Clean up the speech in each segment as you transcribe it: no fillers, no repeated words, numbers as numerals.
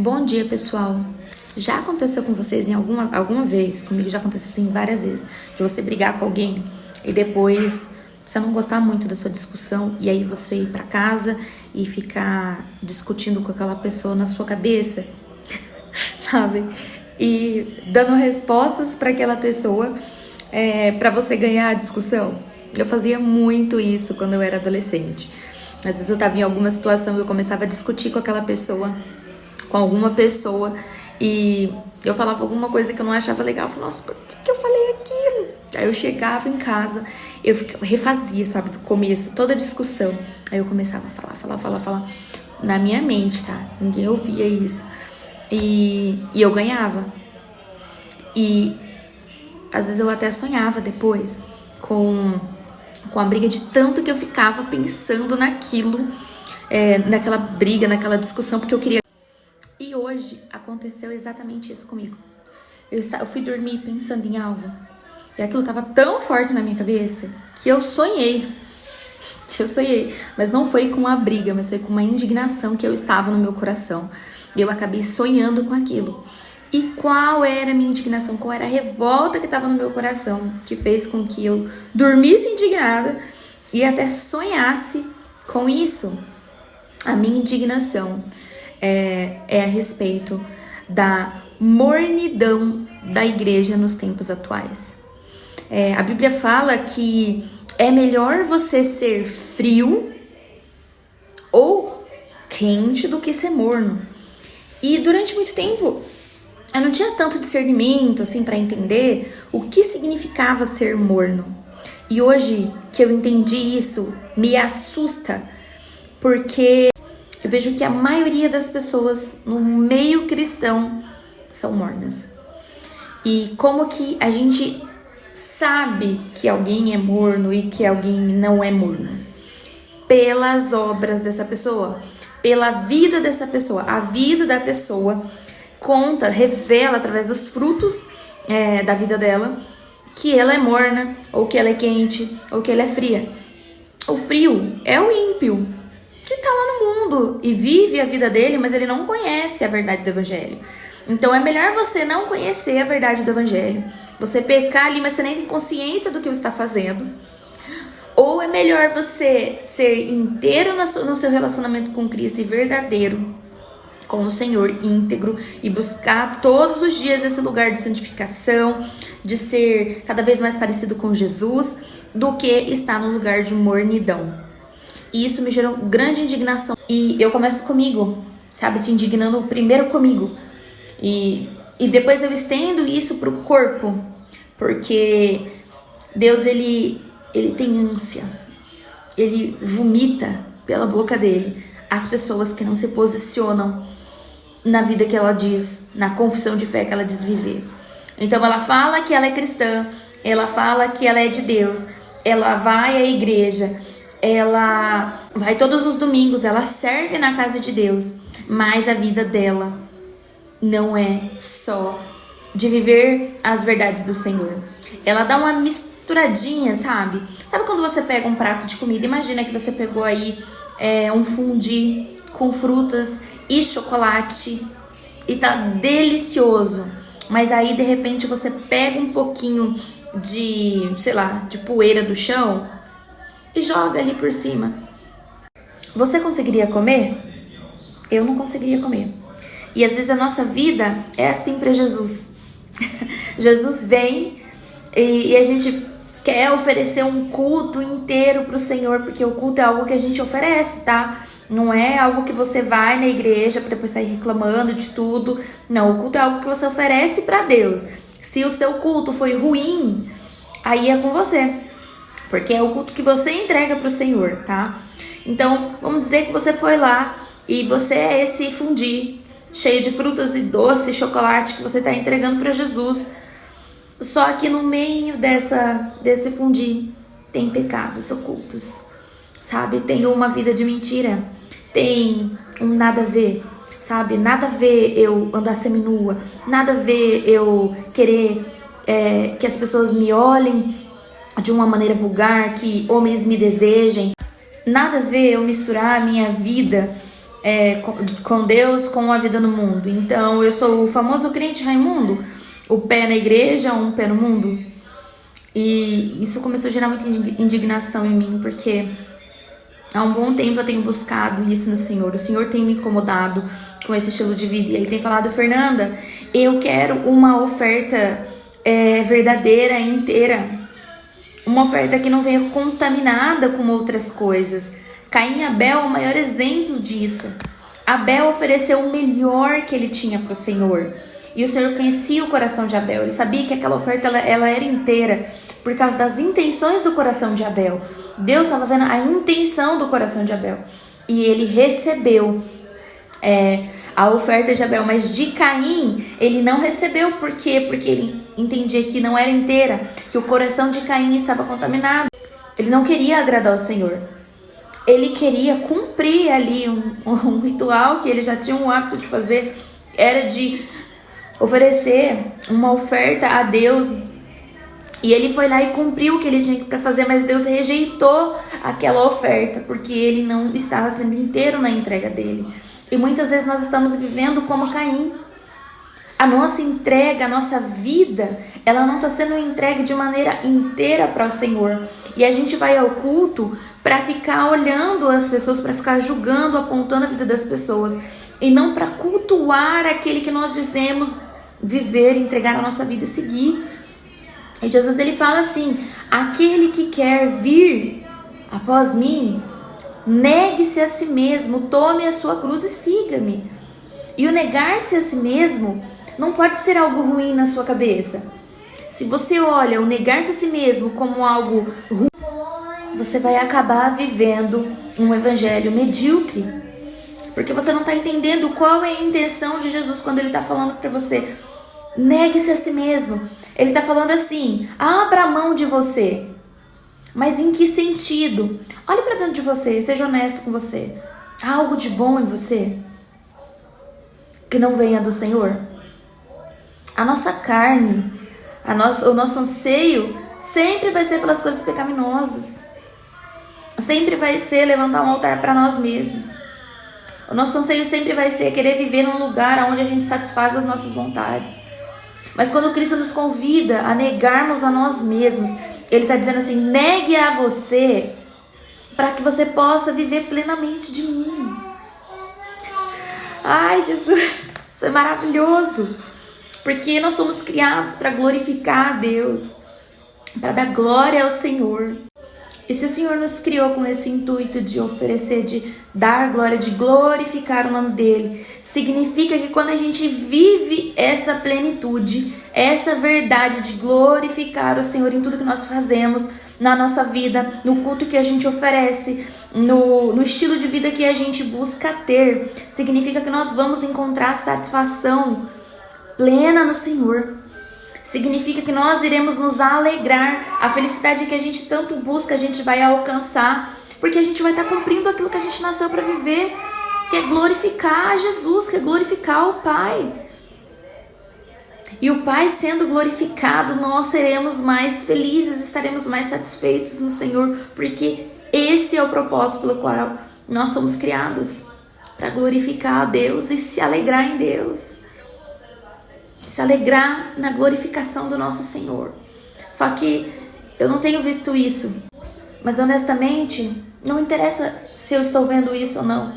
Bom dia, pessoal. Já aconteceu com vocês em alguma vez? Comigo já aconteceu assim várias vezes. De você brigar com alguém e depois você não gostar muito da sua discussão e aí você ir pra casa e ficar discutindo com aquela pessoa na sua cabeça, sabe? E dando respostas pra aquela pessoa pra você ganhar a discussão. Eu fazia muito isso quando eu era adolescente. Às vezes eu tava em alguma situação e eu começava a discutir com aquela pessoa, com alguma pessoa, e eu falava alguma coisa que eu não achava legal. Eu falava, nossa, por que eu falei aquilo? Aí eu chegava em casa, eu refazia, sabe, do começo, toda a discussão. Aí eu começava a falar, na minha mente, tá? Ninguém ouvia isso. E eu ganhava. E às vezes eu até sonhava depois com a briga, de tanto que eu ficava pensando naquilo, naquela briga, naquela discussão, porque eu queria. E hoje aconteceu exatamente isso comigo. Eu fui dormir pensando em algo, e aquilo tava tão forte na minha cabeça que eu sonhei. Mas não foi com uma briga, mas foi com uma indignação que eu estava no meu coração. E eu acabei sonhando com aquilo. E qual era a minha indignação? Qual era a revolta que estava no meu coração, que fez com que eu dormisse indignada e até sonhasse com isso? A minha indignação é a respeito da mornidão da igreja nos tempos atuais. A Bíblia fala que é melhor você ser frio ou quente do que ser morno. E durante muito tempo eu não tinha tanto discernimento assim para entender o que significava ser morno. E hoje que eu entendi isso, me assusta, porque eu vejo que a maioria das pessoas no meio cristão são mornas. E como que a gente sabe que alguém é morno e que alguém não é morno? Pelas obras dessa pessoa, pela vida dessa pessoa. A vida da pessoa conta, revela através dos frutos da vida dela que ela é morna, ou que ela é quente, ou que ela é fria. O frio é o ímpio, que tá lá no mundo e vive a vida dele, mas ele não conhece a verdade do evangelho. Então é melhor você não conhecer a verdade do evangelho, você pecar ali, mas você nem tem consciência do que você está fazendo. Ou é melhor você ser inteiro no seu relacionamento com Cristo e verdadeiro com o Senhor, íntegro, e buscar todos os dias esse lugar de santificação, de ser cada vez mais parecido com Jesus, do que estar no lugar de mornidão. E isso me gerou grande indignação. E eu começo comigo, sabe, se indignando primeiro comigo. E depois eu estendo isso pro corpo, porque Deus, ele tem ânsia, ele vomita pela boca dele as pessoas que não se posicionam na vida que ela diz, na confissão de fé que ela diz viver. Então ela fala que ela é cristã, ela fala que ela é de Deus, ela vai à igreja, ela vai todos os domingos, ela serve na casa de Deus, mas a vida dela não é só de viver as verdades do Senhor. Ela dá uma misturadinha, sabe? Sabe quando você pega um prato de comida? Imagina que você pegou aí um fondue com frutas e chocolate e tá delicioso, mas aí de repente você pega um pouquinho de, sei lá, de poeira do chão e joga ali por cima. Você conseguiria comer? Eu não conseguiria comer. E às vezes a nossa vida é assim para Jesus. Jesus vem e a gente quer oferecer um culto inteiro pro Senhor, porque o culto é algo que a gente oferece, tá? Não é algo que você vai na igreja para depois sair reclamando de tudo. Não, o culto é algo que você oferece para Deus. Se o seu culto foi ruim, aí é com você, porque é o culto que você entrega pro Senhor, tá? Então, vamos dizer que você foi lá e você é esse fondue cheio de frutas e doce, chocolate que você tá entregando para Jesus. Só que no meio desse fondue tem pecados ocultos, sabe? Tem uma vida de mentira, tem um nada a ver, sabe? Nada a ver eu andar seminua, nada a ver eu querer que as pessoas me olhem de uma maneira vulgar, que homens me desejem. Nada a ver eu misturar a minha vida com Deus, com a vida no mundo. Então eu sou o famoso crente Raimundo, o pé na igreja, um pé no mundo. E isso começou a gerar muita indignação em mim, porque há um bom tempo eu tenho buscado isso no Senhor. O Senhor tem me incomodado com esse estilo de vida. E Ele tem falado: Fernanda, eu quero uma oferta verdadeira, inteira. Uma oferta que não venha contaminada com outras coisas. Caim e Abel é o maior exemplo disso. Abel ofereceu o melhor que ele tinha para o Senhor. E o Senhor conhecia o coração de Abel. Ele sabia que aquela oferta ela era inteira por causa das intenções do coração de Abel. Deus estava vendo a intenção do coração de Abel. E ele recebeu a oferta de Abel. Mas de Caim, ele não recebeu. Por quê? Porque ele entendia que não era inteira, que o coração de Caim estava contaminado. Ele não queria agradar o Senhor. Ele queria cumprir ali um ritual que ele já tinha um hábito de fazer. Era de oferecer uma oferta a Deus. E ele foi lá e cumpriu o que ele tinha para fazer, mas Deus rejeitou aquela oferta, porque ele não estava sendo inteiro na entrega dele. E muitas vezes nós estamos vivendo como Caim. A nossa entrega, a nossa vida, ela não está sendo entregue de maneira inteira para o Senhor. E a gente vai ao culto para ficar olhando as pessoas, para ficar julgando, apontando a vida das pessoas. E não para cultuar aquele que nós dizemos viver, entregar a nossa vida e seguir. E Jesus, ele fala assim: aquele que quer vir após mim, negue-se a si mesmo, tome a sua cruz e siga-me. E o negar-se a si mesmo não pode ser algo ruim na sua cabeça. Se você olha o negar-se a si mesmo como algo ruim, você vai acabar vivendo um evangelho medíocre. Porque você não está entendendo qual é a intenção de Jesus quando ele está falando para você: negue-se a si mesmo. Ele está falando assim: abra a mão de você. Mas em que sentido? Olhe para dentro de você, seja honesto com você. Há algo de bom em você que não venha do Senhor? A nossa carne, o nosso anseio sempre vai ser pelas coisas pecaminosas. Sempre vai ser levantar um altar para nós mesmos. O nosso anseio sempre vai ser querer viver num lugar onde a gente satisfaz as nossas vontades. Mas quando Cristo nos convida a negarmos a nós mesmos, Ele está dizendo assim: negue a você para que você possa viver plenamente de mim. Ai, Jesus, isso é maravilhoso. Porque nós somos criados para glorificar a Deus, para dar glória ao Senhor. E se o Senhor nos criou com esse intuito de oferecer, de dar glória, de glorificar o nome dEle, significa que quando a gente vive essa plenitude, essa verdade de glorificar o Senhor em tudo que nós fazemos, na nossa vida, no culto que a gente oferece, no estilo de vida que a gente busca ter, significa que nós vamos encontrar satisfação plena no Senhor. Significa que nós iremos nos alegrar. A felicidade que a gente tanto busca, a gente vai alcançar, porque a gente vai estar cumprindo aquilo que a gente nasceu para viver, que é glorificar Jesus, que é glorificar o Pai. E o Pai sendo glorificado, nós seremos mais felizes, estaremos mais satisfeitos no Senhor, porque esse é o propósito pelo qual nós somos criados, para glorificar a Deus e se alegrar em Deus. Se alegrar na glorificação do nosso Senhor. Só que eu não tenho visto isso. Mas honestamente, não interessa se eu estou vendo isso ou não.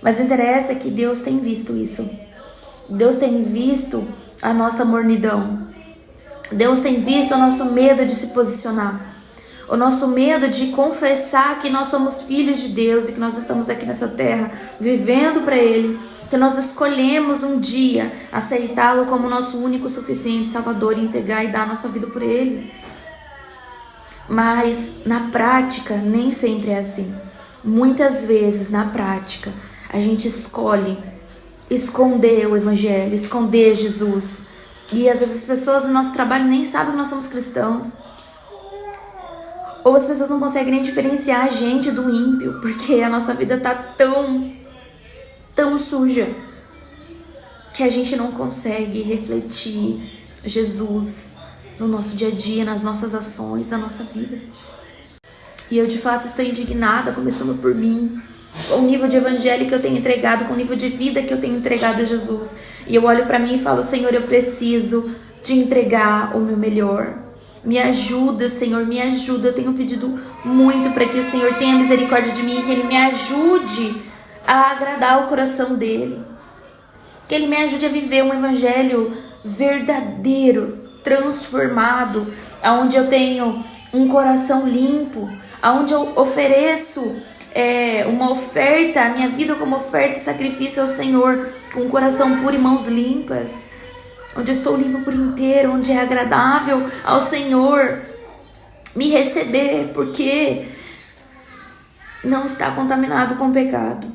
Mas interessa que Deus tem visto isso. Deus tem visto a nossa mornidão. Deus tem visto o nosso medo de se posicionar. O nosso medo de confessar que nós somos filhos de Deus e que nós estamos aqui nessa terra vivendo para Ele. Que nós escolhemos um dia aceitá-lo como nosso único, suficiente Salvador e entregar e dar a nossa vida por Ele. Mas na prática nem sempre é assim. Muitas vezes na prática a gente escolhe esconder o Evangelho, esconder Jesus. E às vezes as pessoas no nosso trabalho nem sabem que nós somos cristãos. Ou as pessoas não conseguem nem diferenciar a gente do ímpio, porque a nossa vida está tão suja que a gente não consegue refletir Jesus no nosso dia a dia, nas nossas ações, na nossa vida. E eu de fato estou indignada, começando por mim, com o nível de evangelho que eu tenho entregado, com o nível de vida que eu tenho entregado a Jesus. E eu olho para mim e falo: Senhor, eu preciso te entregar o meu melhor. Me ajuda, Senhor, me ajuda. Eu tenho pedido muito para que o Senhor tenha misericórdia de mim e que Ele me ajude a agradar o coração dEle. Que Ele me ajude a viver um evangelho verdadeiro, transformado, onde eu tenho um coração limpo, onde eu ofereço uma oferta, a minha vida como oferta e sacrifício ao Senhor, com o coração puro e mãos limpas, onde eu estou limpo por inteiro, onde é agradável ao Senhor me receber, porque não está contaminado com o pecado.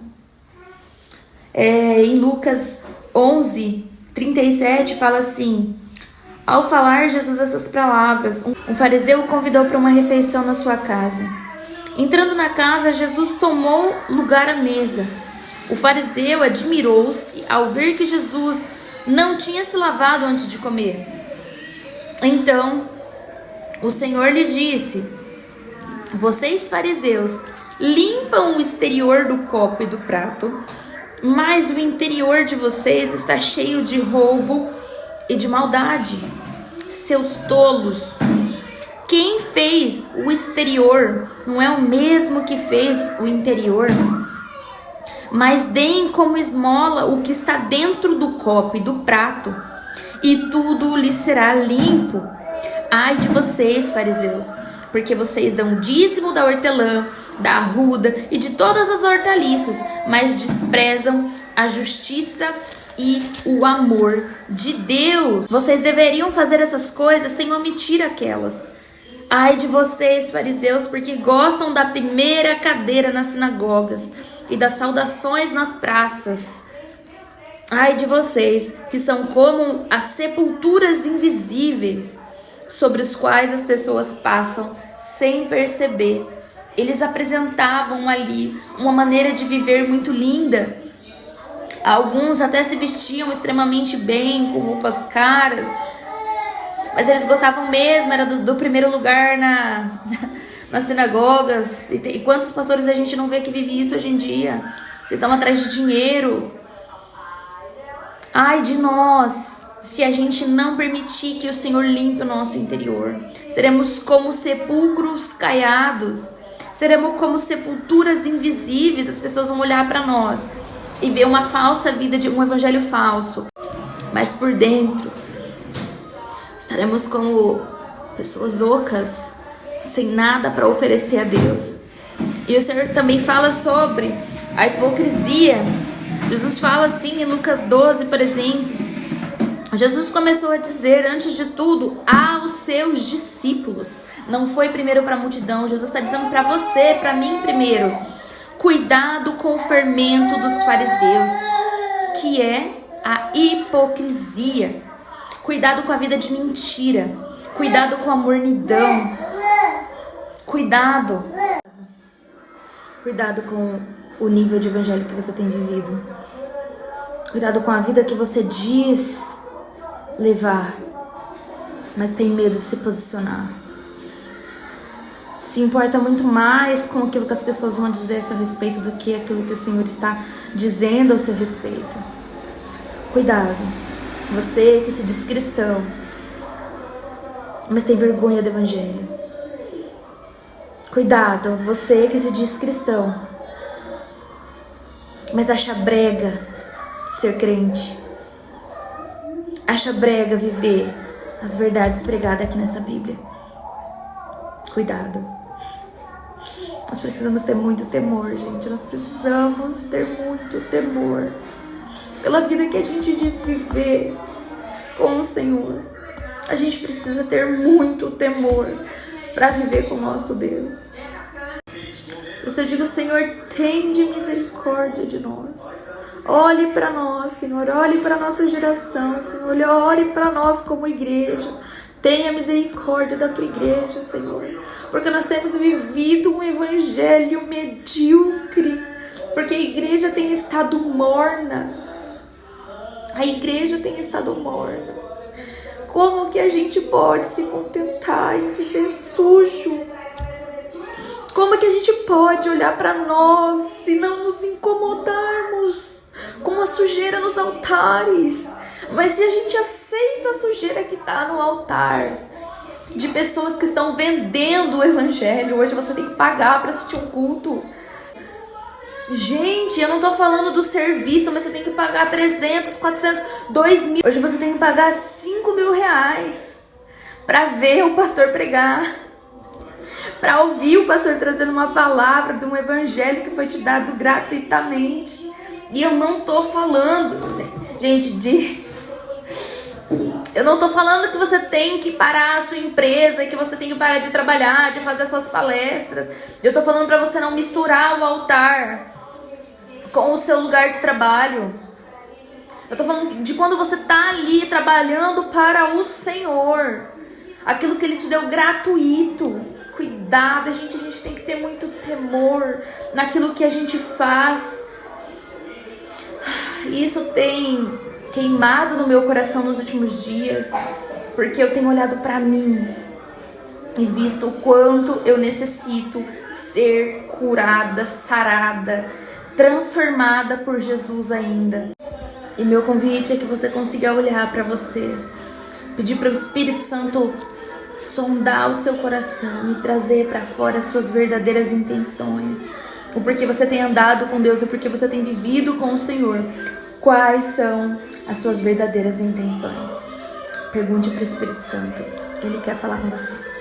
Em Lucas 11:37 fala assim: ao falar Jesus essas palavras, um fariseu o convidou para uma refeição na sua casa. Entrando na casa, Jesus tomou lugar à mesa. O fariseu admirou-se ao ver que Jesus não tinha se lavado antes de comer. Então, o Senhor lhe disse: vocês fariseus limpam o exterior do copo e do prato, mas o interior de vocês está cheio de roubo e de maldade. Seus tolos! Quem fez o exterior não é o mesmo que fez o interior? Mas deem como esmola o que está dentro do copo e do prato, e tudo lhe será limpo. Ai de vocês, fariseus, porque vocês dão o dízimo da hortelã, da arruda e de todas as hortaliças, mas desprezam a justiça e o amor de Deus. Vocês deveriam fazer essas coisas sem omitir aquelas. Ai de vocês, fariseus, porque gostam da primeira cadeira nas sinagogas e das saudações nas praças. Ai de vocês, que são como as sepulturas invisíveis, sobre os quais as pessoas passam sem perceber. Eles apresentavam ali uma maneira de viver muito linda. Alguns até se vestiam extremamente bem, com roupas caras, mas eles gostavam mesmo, era do primeiro lugar nas sinagogas. E quantos pastores a gente não vê que vive isso hoje em dia? Eles estão atrás de dinheiro. Ai de nós, se a gente não permitir que o Senhor limpe o nosso interior. Seremos como sepulcros caiados, seremos como sepulturas invisíveis. As pessoas vão olhar para nós e ver uma falsa vida, de um evangelho falso, mas por dentro estaremos como pessoas ocas, sem nada para oferecer a Deus. E o Senhor também fala sobre a hipocrisia. Jesus fala assim em Lucas 12, por exemplo. Jesus começou a dizer, antes de tudo, aos seus discípulos. Não foi primeiro para a multidão. Jesus está dizendo para você, para mim primeiro: cuidado com o fermento dos fariseus, que é a hipocrisia. Cuidado com a vida de mentira. Cuidado com a mornidão. Cuidado. Cuidado com o nível de evangelho que você tem vivido. Cuidado com a vida que você diz levar, mas tem medo de se posicionar. Se importa muito mais com aquilo que as pessoas vão dizer a seu respeito do que aquilo que o Senhor está dizendo ao seu respeito. Cuidado. Você que se diz cristão, mas tem vergonha do evangelho. Cuidado, você que se diz cristão, mas acha brega ser crente. Acha brega viver as verdades pregadas aqui nessa Bíblia. Cuidado. Nós precisamos ter muito temor, gente. Nós precisamos ter muito temor pela vida que a gente diz viver com o Senhor. A gente precisa ter muito temor para viver com o nosso Deus. Por isso eu digo: Senhor, tende misericórdia de nós. Olhe para nós, Senhor. Olhe para a nossa geração, Senhor. Olhe para nós como igreja. Tenha misericórdia da tua igreja, Senhor. Porque nós temos vivido um evangelho medíocre. Porque a igreja tem estado morna. A igreja tem estado morna. Como que a gente pode se contentar em viver sujo? Como é que a gente pode olhar para nós e não nos incomodarmos com a sujeira nos altares? Mas se a gente aceita a sujeira que está no altar, de pessoas que estão vendendo o evangelho, hoje você tem que pagar para assistir um culto. Gente, eu não tô falando do serviço, mas você tem que pagar 300, 400, 2.000. Hoje você tem que pagar 5.000 reais para ver o pastor pregar, para ouvir o pastor trazendo uma palavra de um evangelho que foi te dado gratuitamente. E eu não tô falando, gente, eu não tô falando que você tem que parar a sua empresa, que você tem que parar de trabalhar, de fazer as suas palestras. Eu tô falando para você não misturar o altar com o seu lugar de trabalho. Eu tô falando de quando você tá ali trabalhando para o Senhor, aquilo que Ele te deu gratuito. Cuidado, gente, a gente tem que ter muito temor naquilo que a gente faz. Isso tem queimado no meu coração nos últimos dias, porque eu tenho olhado para mim e visto o quanto eu necessito ser curada, sarada, transformada por Jesus ainda. E meu convite é que você consiga olhar para você, pedir para o Espírito Santo sondar o seu coração e trazer para fora as suas verdadeiras intenções, o porquê você tem andado com Deus, o porquê você tem vivido com o Senhor. Quais são as suas verdadeiras intenções? Pergunte para o Espírito Santo, Ele quer falar com você.